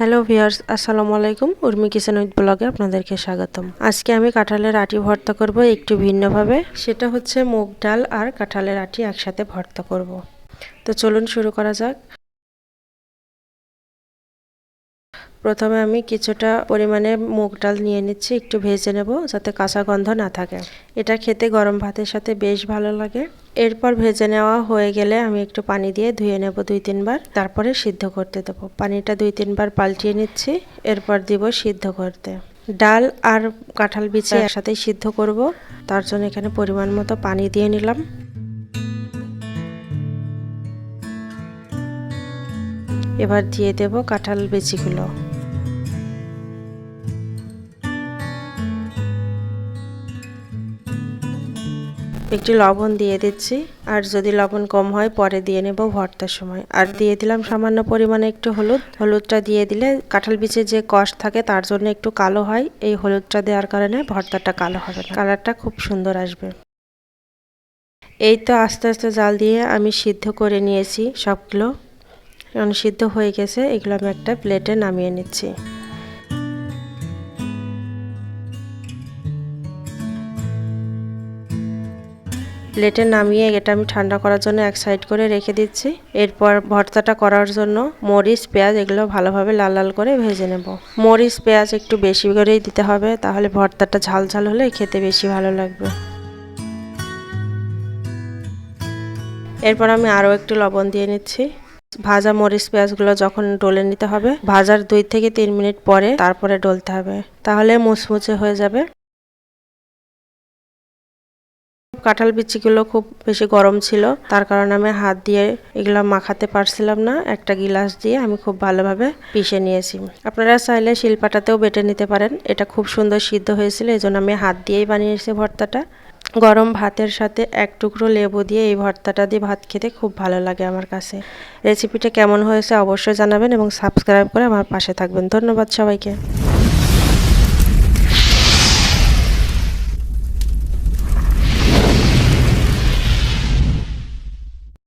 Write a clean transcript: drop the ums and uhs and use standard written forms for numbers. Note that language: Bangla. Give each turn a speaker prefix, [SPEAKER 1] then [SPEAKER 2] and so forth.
[SPEAKER 1] হ্যালো ভিউয়ার্স, আসসালামু আলাইকুম। উর্মি কিচেন উইথ ব্লগে আপনাদেরকে স্বাগতম। আজকে আমি কাঁঠালের আটি ভর্তা করব একটু ভিন্নভাবে। সেটা হচ্ছে মুগ ডাল আর কাঁঠালের আটি একসাথে ভর্তা করব। তো চলুন শুরু করা যাক। প্রথমে আমি কিছুটা পরিমাণে মুগ ডাল নিয়ে নিচ্ছি, একটু ভেজে নেব যাতে কাঁচা গন্ধ না থাকে। এটা খেতে গরম ভাতের সাথে বেশ ভালো লাগে। এরপর ভেজে নেওয়া হয়ে গেলে আমি একটু পানি দিয়ে ধুয়ে নেব 2-3 বার, তারপরে সিদ্ধ করতে দেবো। পানিটা 2-3 বার পাল্টিয়ে নিচ্ছি, এরপর দিব সিদ্ধ করতে। ডাল আর কাঁঠাল বিচি একসাথেই সিদ্ধ করব, তার জন্য এখানে পরিমাণ মতো পানি দিয়ে নিলাম। এবার দিয়ে দেব কাঁঠাল বিচিগুলো। একটু লবণ দিয়ে দিচ্ছি, আর যদি লবণ কম হয় পরে দিয়ে নেব ভর্তার সময়। আর দিয়ে দিলাম সামান্য পরিমাণে একটু হলুদ। হলুদটা দিয়ে দিলে কাঁঠাল বিচে যে কষ থাকে তার জন্য একটু কালো হয়, এই হলুদটা দেওয়ার কারণে ভর্তাটা কালো হবে না, কালারটা খুব সুন্দর আসবে। এই তো আস্তে আস্তে জাল দিয়ে আমি সিদ্ধ করে নিয়েছি সবগুলো। এখন সিদ্ধ হয়ে গেছে, এগুলো আমি একটা প্লেটে নামিয়ে নিচ্ছি। প্লেটে নামিয়ে এটা আমি ঠান্ডা করার জন্য এক সাইড করে রেখে দিচ্ছি। এরপর ভর্তাটা করার জন্য মরিচ, পেঁয়াজ এগুলো ভালোভাবে লাল লাল করে ভেজে নেব। মরিচ পেঁয়াজ একটু বেশি করেই দিতে হবে, তাহলে ভর্তাটা ঝাল ঝাল হলে খেতে বেশি ভালো লাগবে। এরপর আমি আরও একটু লবণ দিয়ে নিচ্ছি। ভাজা মরিচ পেঁয়াজগুলো যখন ডলে নিতে হবে, ভাজার 2 থেকে 3 মিনিট পরে তারপরে ডলতে হবে, তাহলে মুচমুচে হয়ে যাবে। কাঁঠাল বিচিগুলো খুব বেশি গরম ছিল, তার কারণে আমি হাত দিয়ে এগুলো মাখাতে পারছিলাম না। একটা গিলাস দিয়ে আমি খুব ভালোভাবে পিষে নিয়েছি। আপনারা চাইলে শিলপাটাতেও বেটে নিতে পারেন। এটা খুব সুন্দর সিদ্ধ হয়েছিল, এই জন্য আমি হাত দিয়েই বানিয়েছি ভর্তাটা। গরম ভাতের সাথে এক টুকরো লেবু দিয়ে এই ভর্তাটা দিয়ে ভাত খেতে খুব ভালো লাগে আমার কাছে। রেসিপিটা কেমন হয়েছে অবশ্যই জানাবেন এবং সাবস্ক্রাইব করে আমার পাশে থাকবেন। ধন্যবাদ সবাইকে।